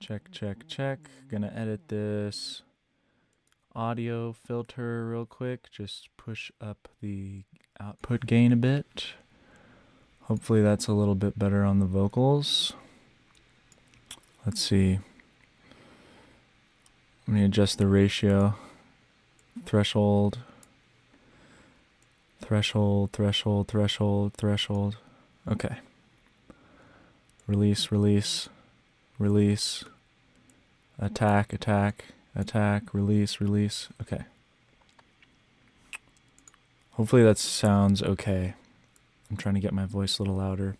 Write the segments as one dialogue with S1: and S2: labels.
S1: Check. Gonna edit this audio filter real quick. Just push up the output gain a bit. Hopefully that's a little bit better on the vocals. Let's see. I'm gonna adjust the ratio. Threshold. Okay. Release. Attack, release. Okay. Hopefully that sounds okay. I'm trying to get my voice a little louder.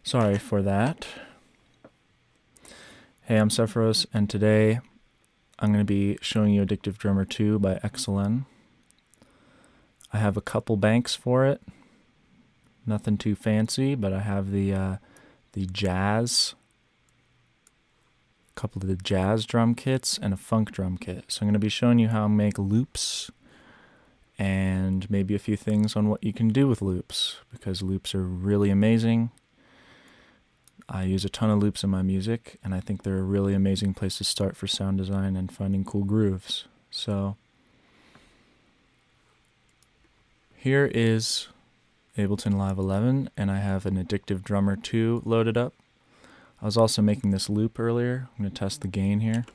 S1: Sorry for that. Hey, I'm Sephiros, and today I'm going to be showing you Addictive Drummer 2 by XLN. I have a couple banks for it. Nothing too fancy, but I have the jazz, a couple of the jazz drum kits, and a funk drum kit. So I'm going to be showing you how to make loops and maybe a few things on what you can do with loops, because loops are really amazing. I use a ton of loops in my music, and I think they're a really amazing place to start for sound design and finding cool grooves. So here is Ableton Live 11, and I have an Addictive Drummer 2 loaded up. I was also making this loop earlier. I'm going to test the gain here.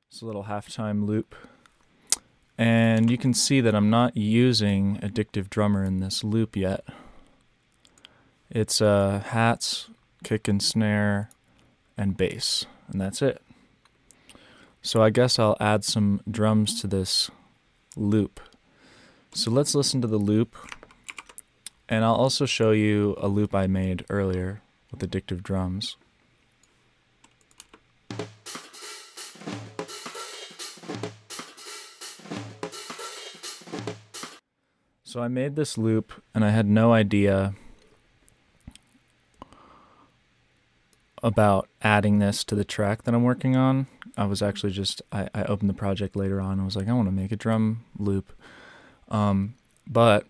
S1: It's a little halftime loop. And you can see that I'm not using Addictive Drummer in this loop yet. It's hats, kick and snare, and bass, and that's it. So I guess I'll add some drums to this loop. So let's listen to the loop, and I'll also show you a loop I made earlier with Addictive drums. So I made this loop, and I had no idea about adding this to the track that I'm working on. I was actually just, I opened the project later on and was like, I want to make a drum loop. But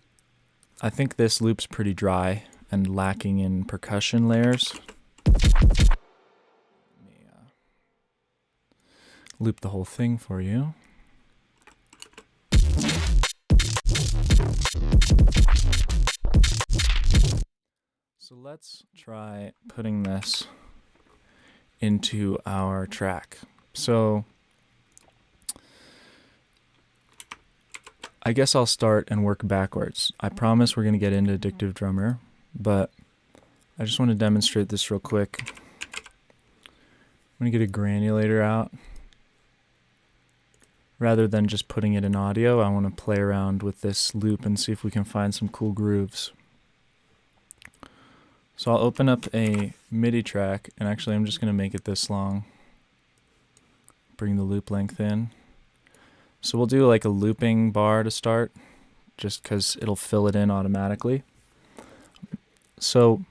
S1: I think this loop's pretty dry and lacking in percussion layers. Let me loop the whole thing for you. So let's try putting this into our track. So I guess I'll start and work backwards. I promise we're going to get into Addictive Drummer, but I just want to demonstrate this real quick. I'm going to get a granulator out. Rather than just putting it in audio, I want to play around with this loop and see if we can find some cool grooves. So I'll open up a MIDI track, and actually I'm just going to make it this long. Bring the loop length in. So we'll do like a looping bar to start, just because it'll fill it in automatically. So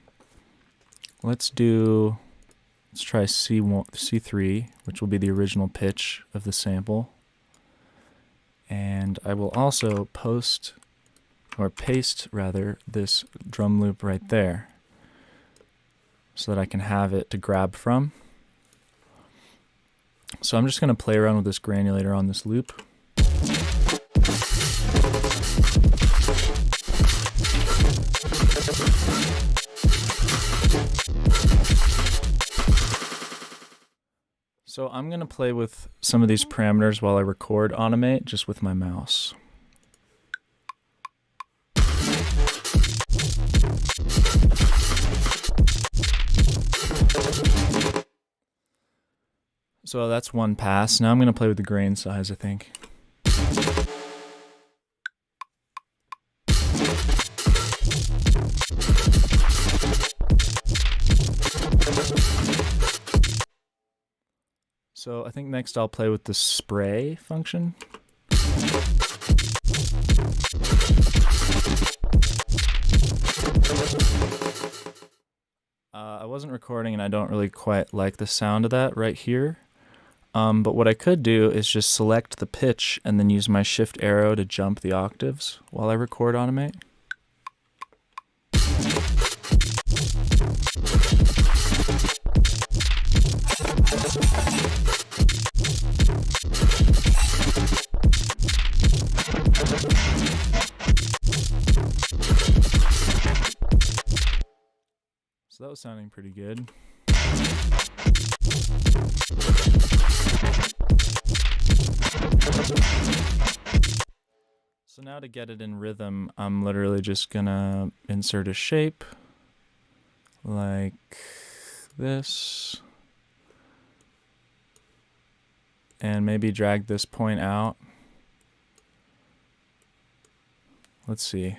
S1: let's try C1, C3, which will be the original pitch of the sample. And I will also paste this drum loop right there, so that I can have it to grab from. So I'm just going to play around with this granulator on this loop. So I'm going to play with some of these parameters while I record Automate just with my mouse. So that's one pass. Now I'm going to play with the grain size, I think. So I think next I'll play with the spray function. I wasn't recording and I don't really quite like the sound of that right here. But what I could do is just select the pitch and then use my shift arrow to jump the octaves while I record automate. So that was sounding pretty good. So now to get it in rhythm, I'm literally just gonna insert a shape like this and maybe drag this point out. Let's see.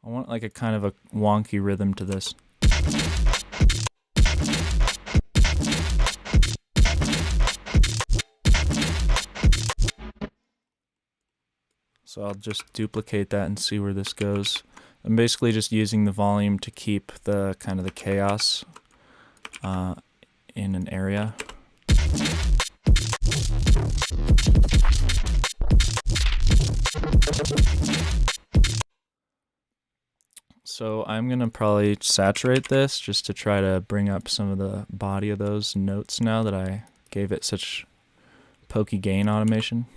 S1: I want like a kind of a wonky rhythm to this. So I'll just duplicate that and see where this goes. I'm basically just using the volume to keep the kind of the chaos in an area. So I'm going to probably saturate this just to try to bring up some of the body of those notes now that I gave it such pokey gain automation.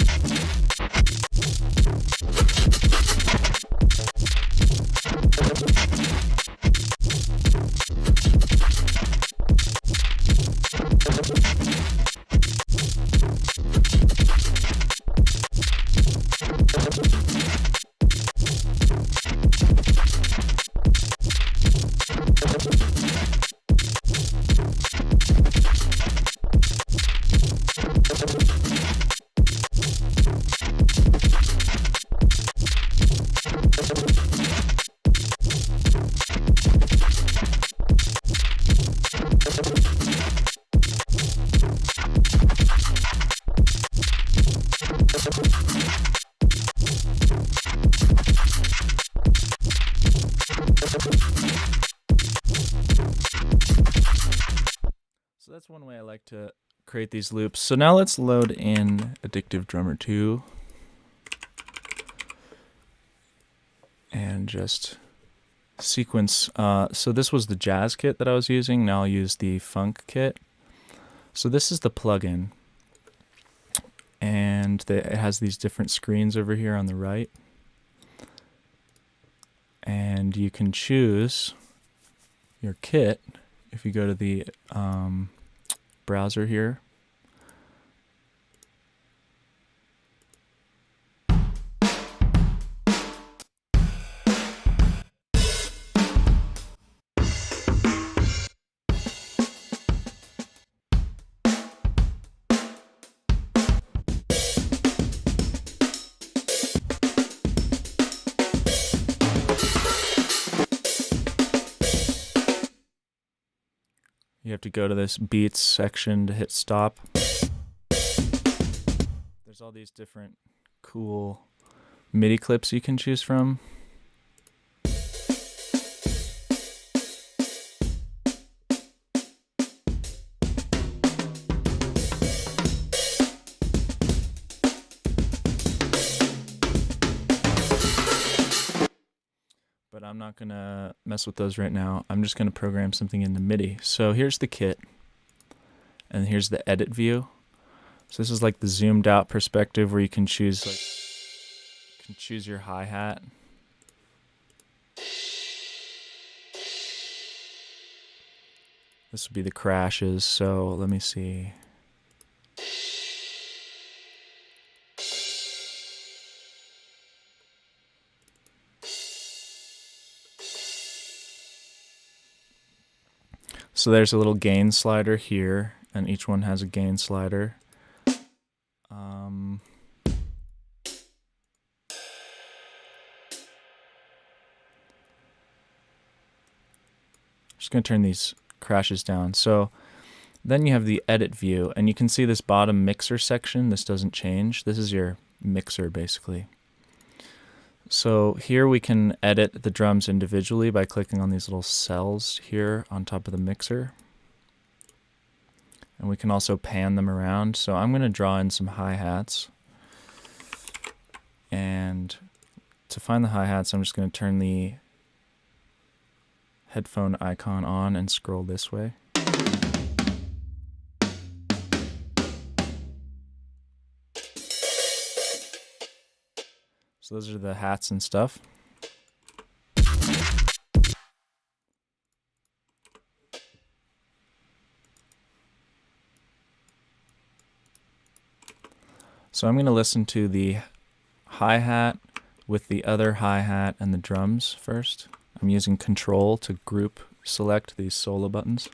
S1: So that's one way I like to create these loops. So now let's load in Addictive Drummer 2 and just sequence. So this was the jazz kit that I was using. Now I'll use the funk kit. So this is the plugin, and it has these different screens over here on the right, and you can choose your kit if you go to the browser here. You have to go to this beats section to hit stop. There's all these different cool MIDI clips you can choose from. But I'm not gonna mess with those right now. I'm just gonna program something into MIDI. So here's the kit, and here's the edit view. So this is like the zoomed out perspective where you can choose your hi-hat. This would be the crashes. So let me see. So there's a little gain slider here, and each one has a gain slider. Just going to turn these crashes down. So then you have the edit view, and you can see this bottom mixer section. This doesn't change. This is your mixer, basically. So here we can edit the drums individually by clicking on these little cells here on top of the mixer. And we can also pan them around. So I'm going to draw in some hi-hats. And to find the hi-hats, I'm just going to turn the headphone icon on and scroll this way. So those are the hats and stuff. So I'm going to listen to the hi-hat with the other hi-hat and the drums first. I'm using Control to group select these solo buttons.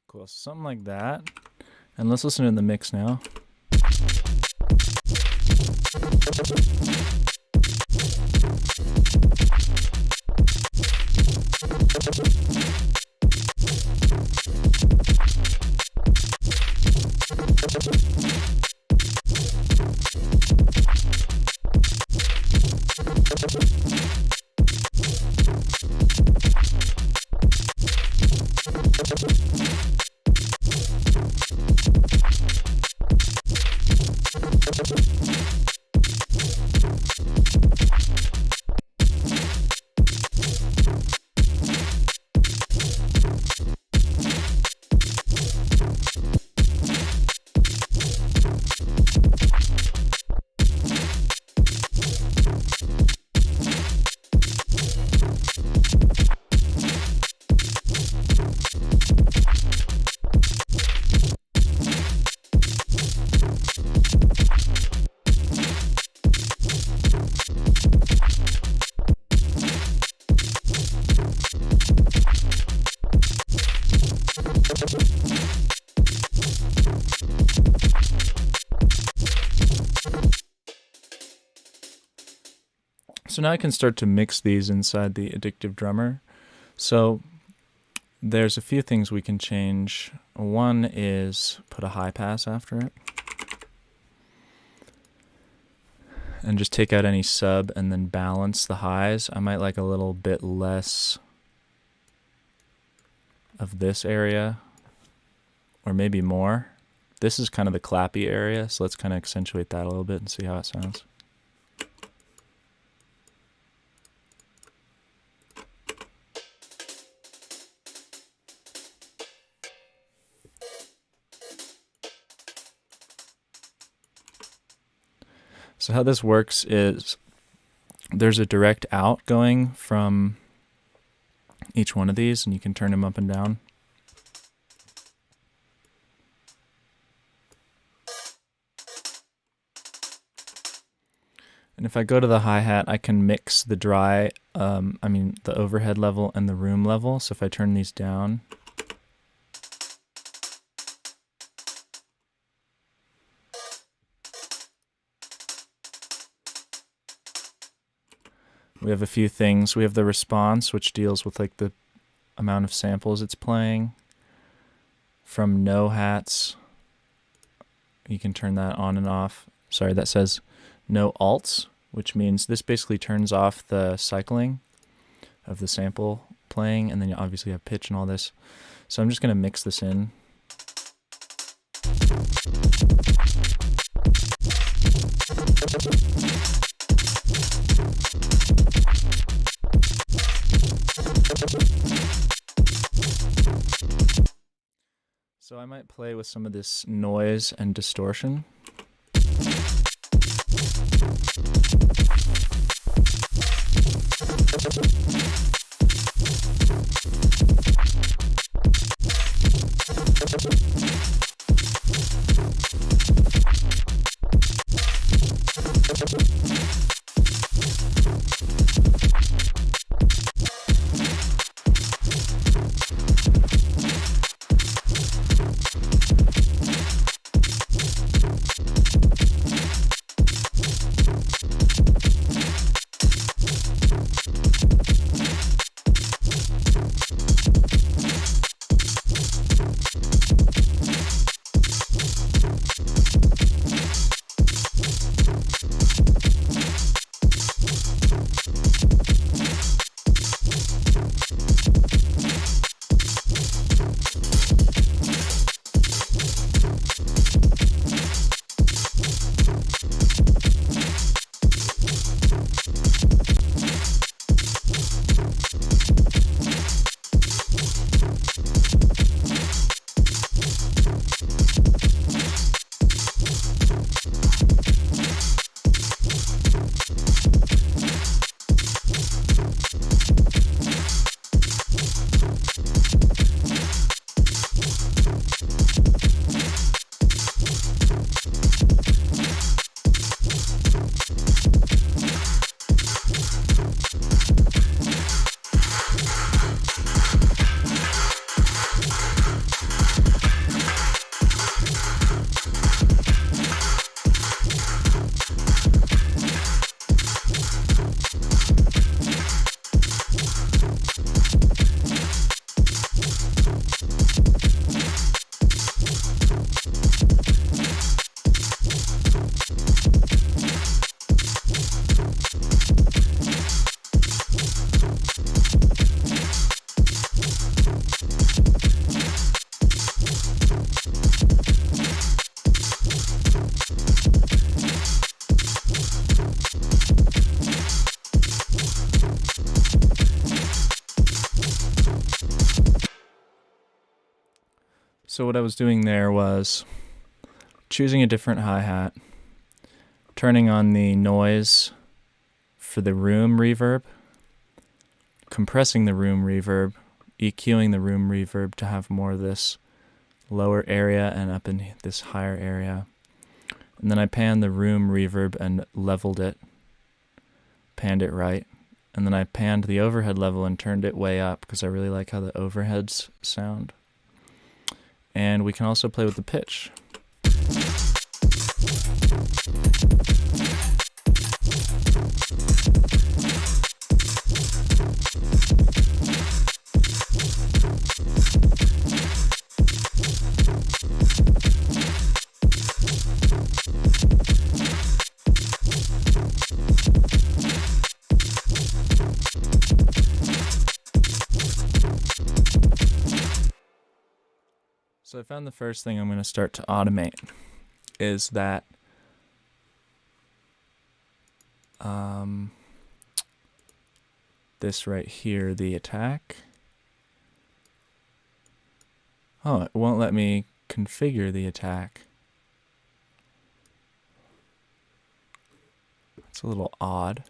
S1: Cool, something like that. And let's listen to the mix now. So now I can start to mix these inside the Addictive Drummer. So there's a few things we can change. One is put a high pass after it. And just take out any sub and then balance the highs. I might like a little bit less of this area, or maybe more. This is kind of the clappy area, so let's kind of accentuate that a little bit and see how it sounds. So how this works is there's a direct out going from each one of these, and you can turn them up and down. And if I go to the hi-hat, I can mix the the overhead level and the room level. So if I turn these down, We have a few things. We have the response, which deals with like the amount of samples it's playing. From no hats, you can turn that on and off. Sorry, that says no alts, which means this basically turns off the cycling of the sample playing, and then you obviously have pitch and all this. So I'm just going to mix this in. So I might play with some of this noise and distortion. So what I was doing there was choosing a different hi-hat, turning on the noise for the room reverb, compressing the room reverb, EQing the room reverb to have more of this lower area and up in this higher area. And then I panned the room reverb and leveled it, panned it right. And then I panned the overhead level and turned it way up because I really like how the overheads sound. And we can also play with the pitch. So I found the first thing I'm going to start to automate is that this right here, the attack. Oh, it won't let me configure the attack. It's a little odd.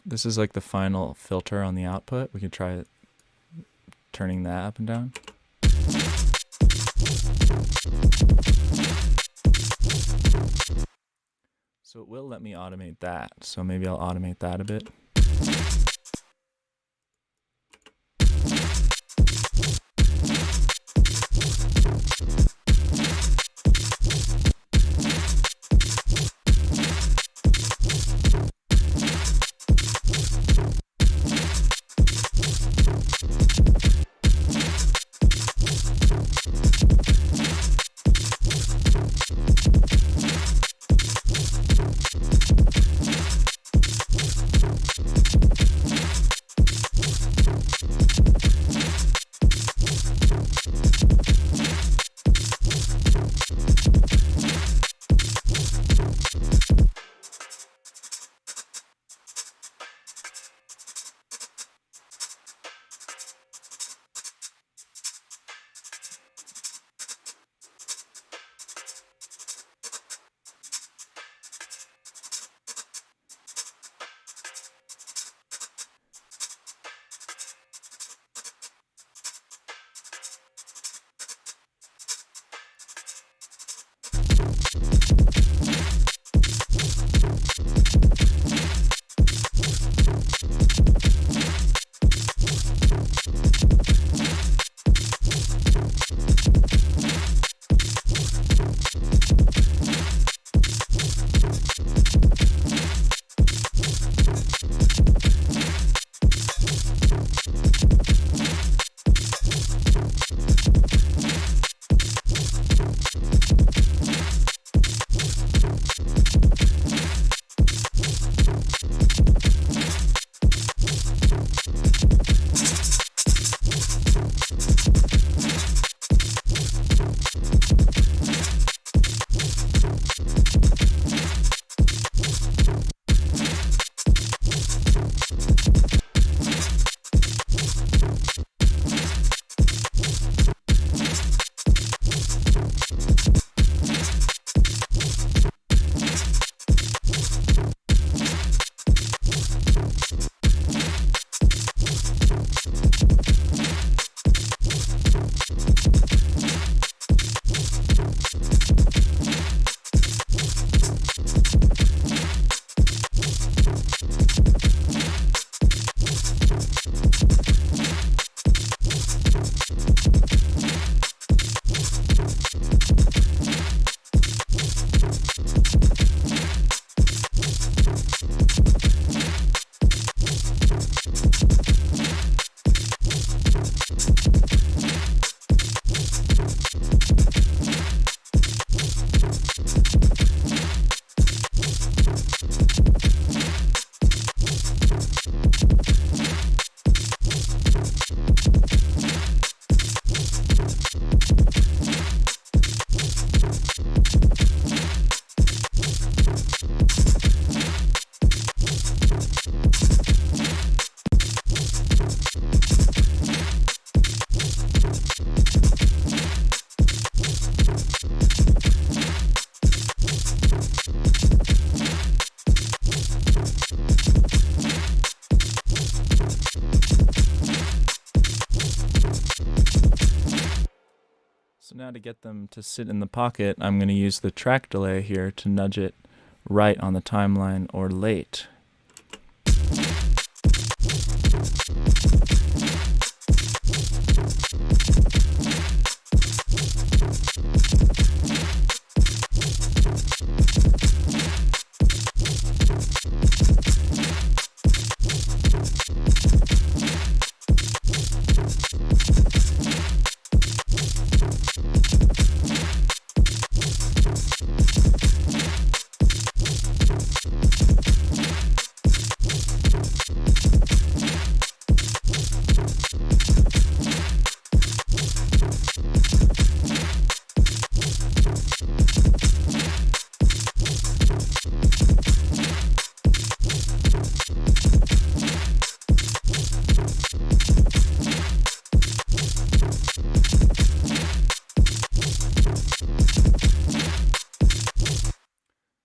S1: This is like the final filter on the output. We could try turning that up and down. So it will let me automate that. So maybe I'll automate that a bit. So now to get them to sit in the pocket, I'm going to use the track delay here to nudge it right on the timeline or late.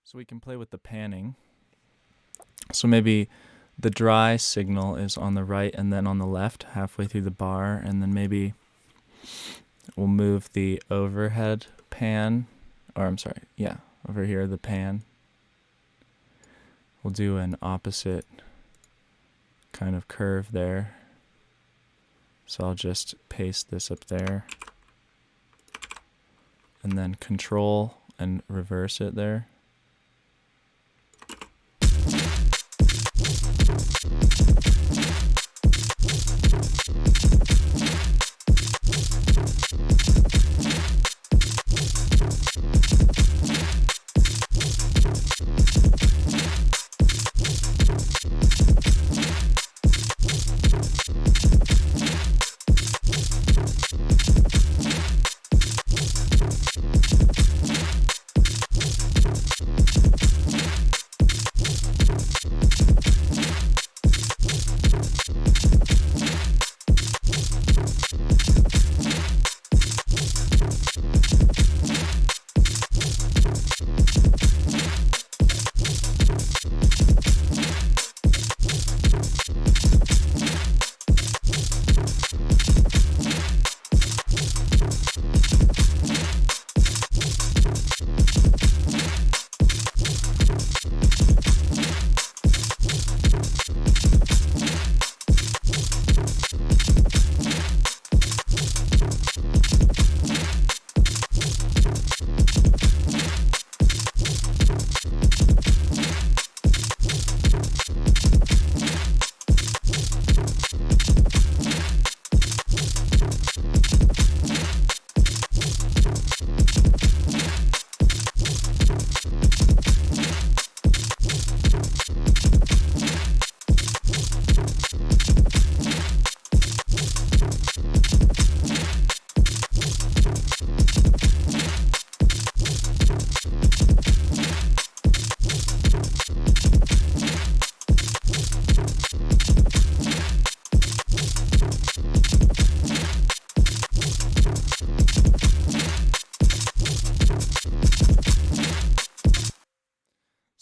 S1: So we can play with the panning. So maybe the dry signal is on the right and then on the left, halfway through the bar, and then maybe we'll move the overhead pan, or I'm sorry, yeah, over here, the pan. We'll do an opposite kind of curve there. So I'll just paste this up there, and then control and reverse it there.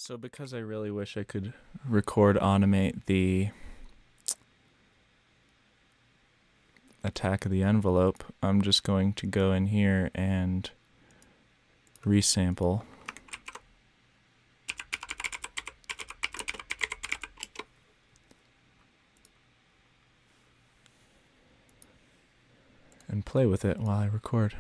S1: So because I really wish I could record automate the attack of the envelope, I'm just going to go in here and resample. And play with it while I record.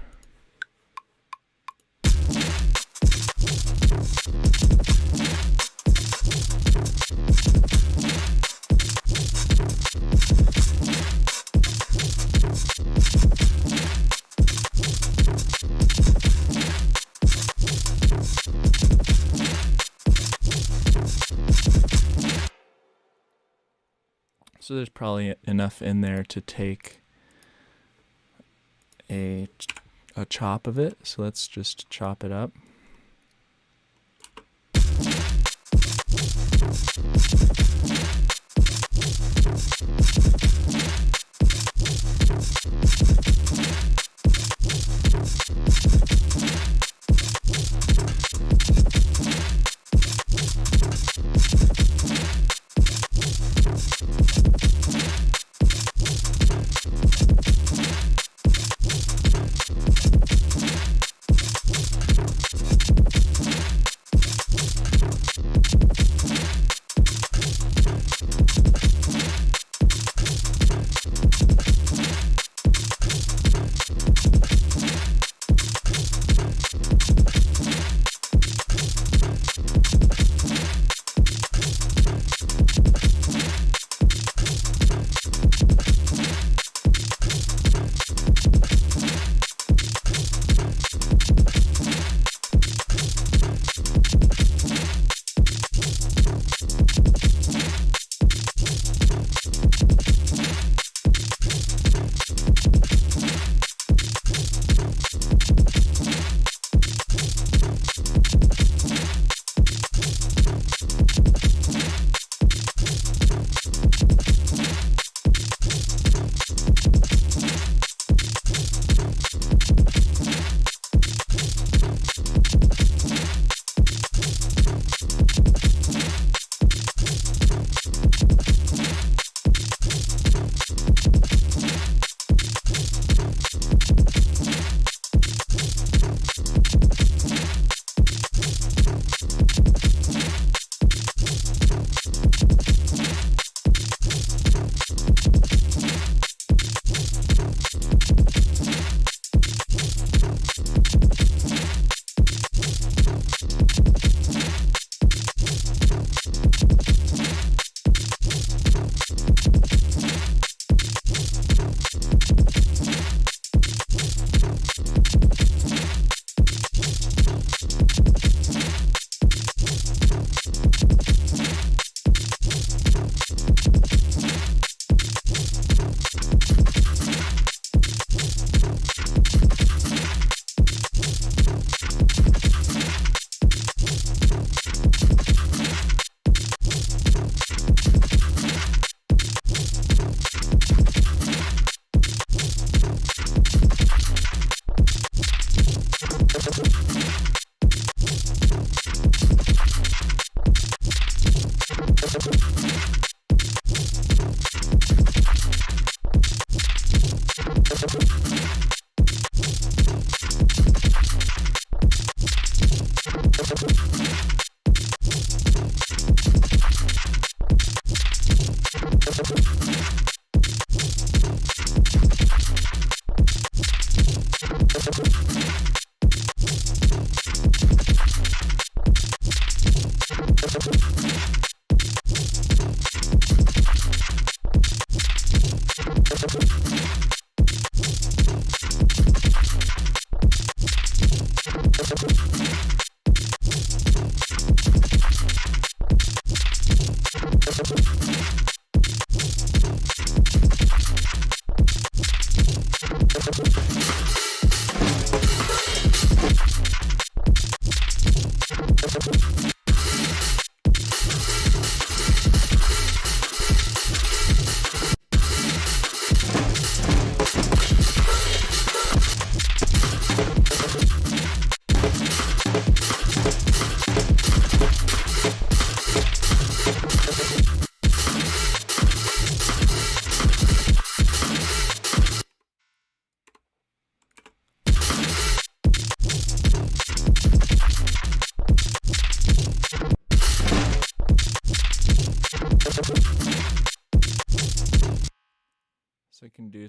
S1: So there's probably enough in there to take a chop of it. So let's just chop it up.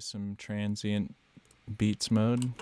S1: you some transient beats mode.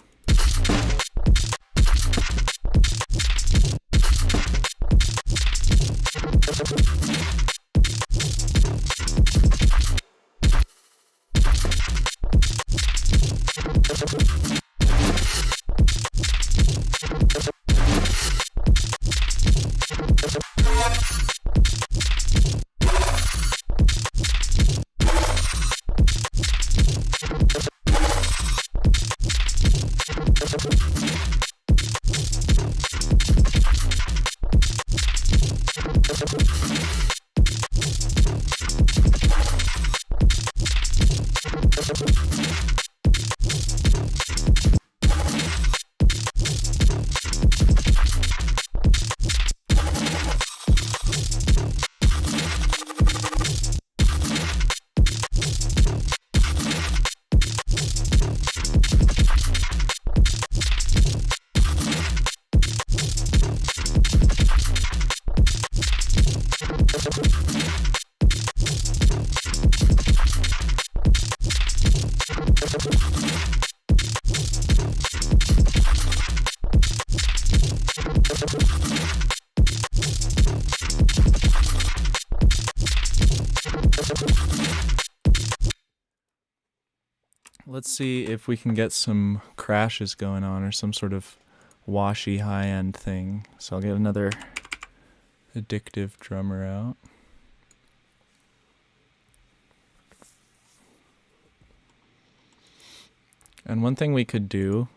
S1: Let's see if we can get some crashes going on or some sort of washy high-end thing. So I'll get another Addictive drummer out. And one thing we could do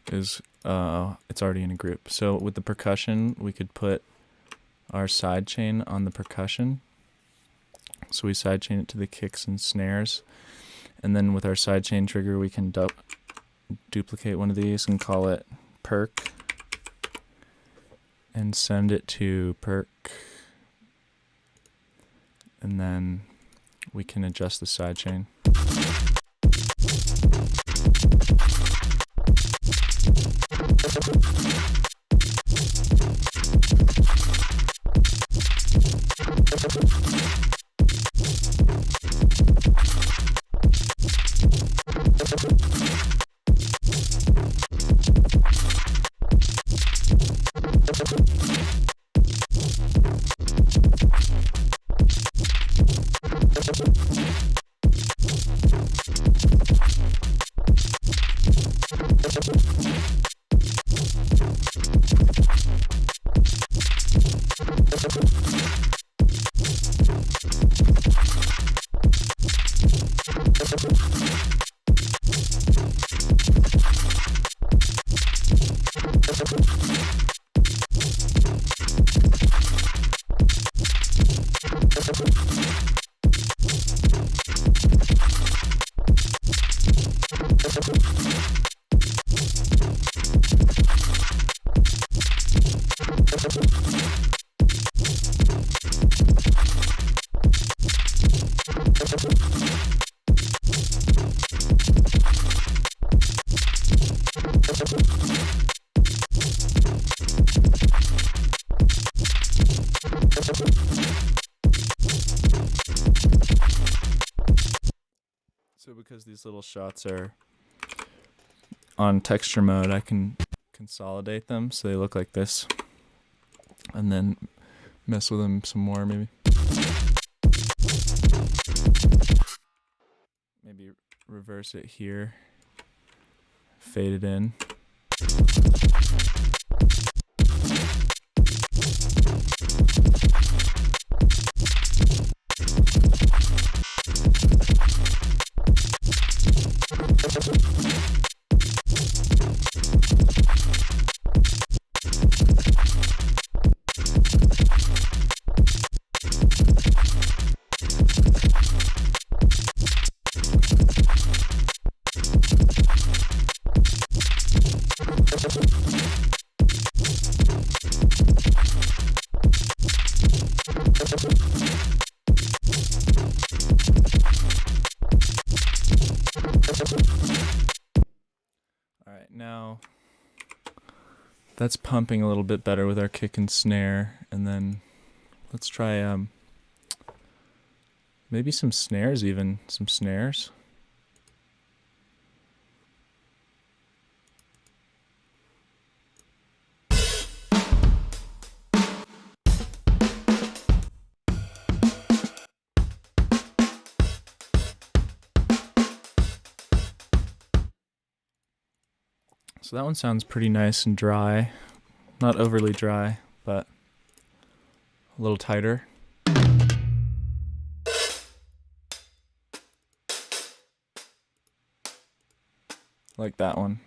S1: is, it's already in a group. So with the percussion, we could put our sidechain on the percussion. So we sidechain it to the kicks and snares. And then with our sidechain trigger, we can duplicate one of these and call it perk. And send it to perk. And then we can adjust the sidechain. So because these little shots are on texture mode, I can consolidate them so they look like this. And then mess with them some more maybe. Maybe reverse it here. Fade it in. Alright, now that's pumping a little bit better with our kick and snare, and then let's try maybe some snares even, some snares. So that one sounds pretty nice and dry. Not overly dry, but a little tighter. Like that one.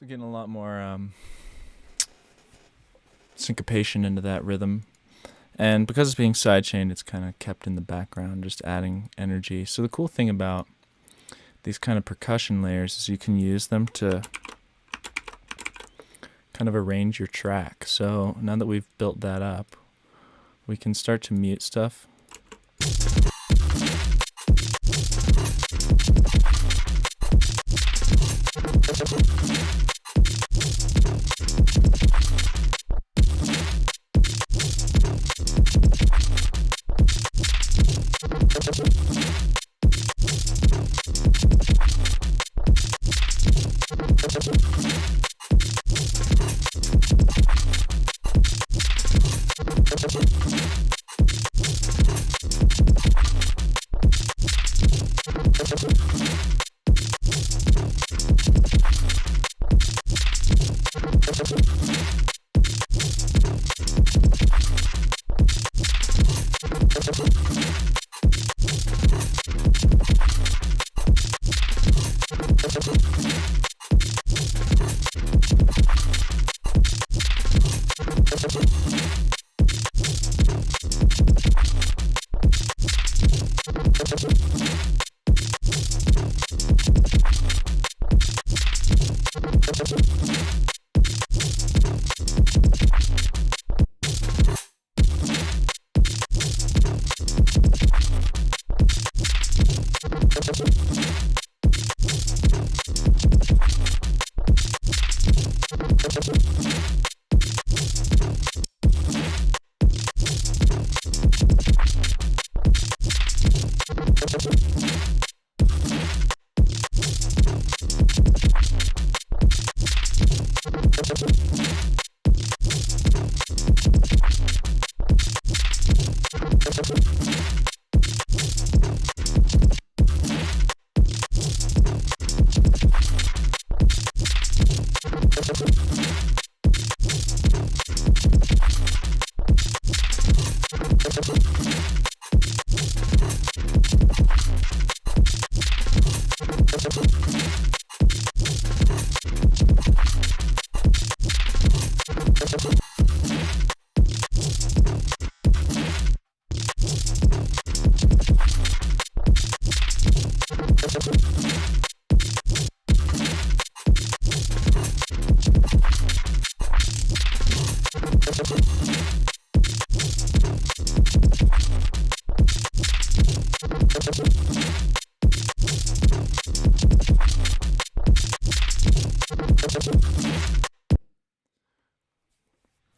S1: So getting a lot more syncopation into that rhythm. And because it's being sidechained, it's kind of kept in the background, just adding energy. So the cool thing about these kind of percussion layers is you can use them to kind of arrange your track. So now that we've built that up, we can start to mute stuff.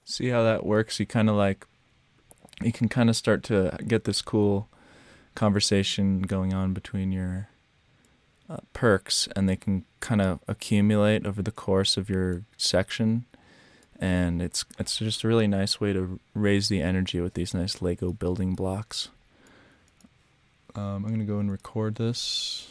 S1: See how that works? You can kind of start to get this cool conversation going on between your perks, and they can kind of accumulate over the course of your section. And it's just a really nice way to raise the energy with these nice Lego building blocks. I'm going to go and record this.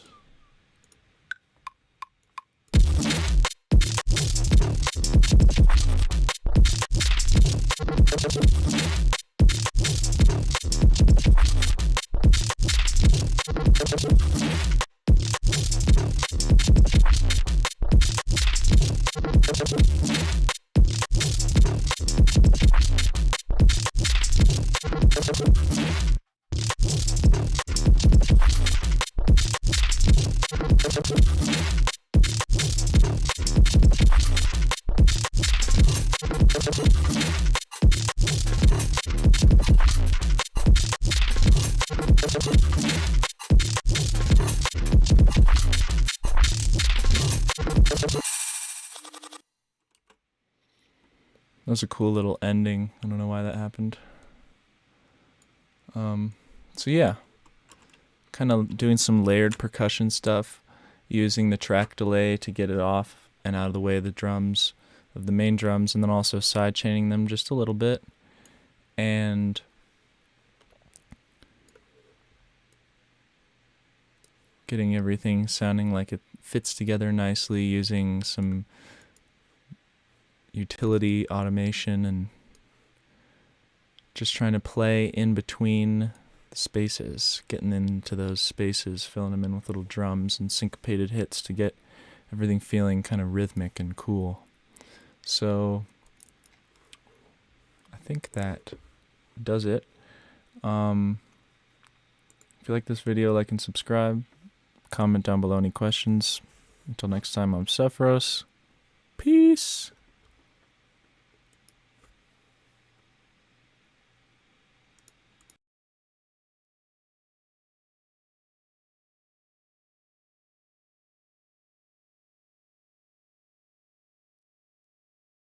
S1: That was a cool little ending. I don't know why that happened. So yeah, kind of doing some layered percussion stuff, using the track delay to get it off and out of the way of the drums, of the main drums, and then also side chaining them just a little bit, and getting everything sounding like it fits together nicely, using some utility automation and just trying to play in between the spaces, getting into those spaces, filling them in with little drums and syncopated hits to get everything feeling kind of rhythmic and cool. So I think that does it. If you like this video, like and subscribe. Comment down below any questions. Until next time, I'm Sephiros. Peace.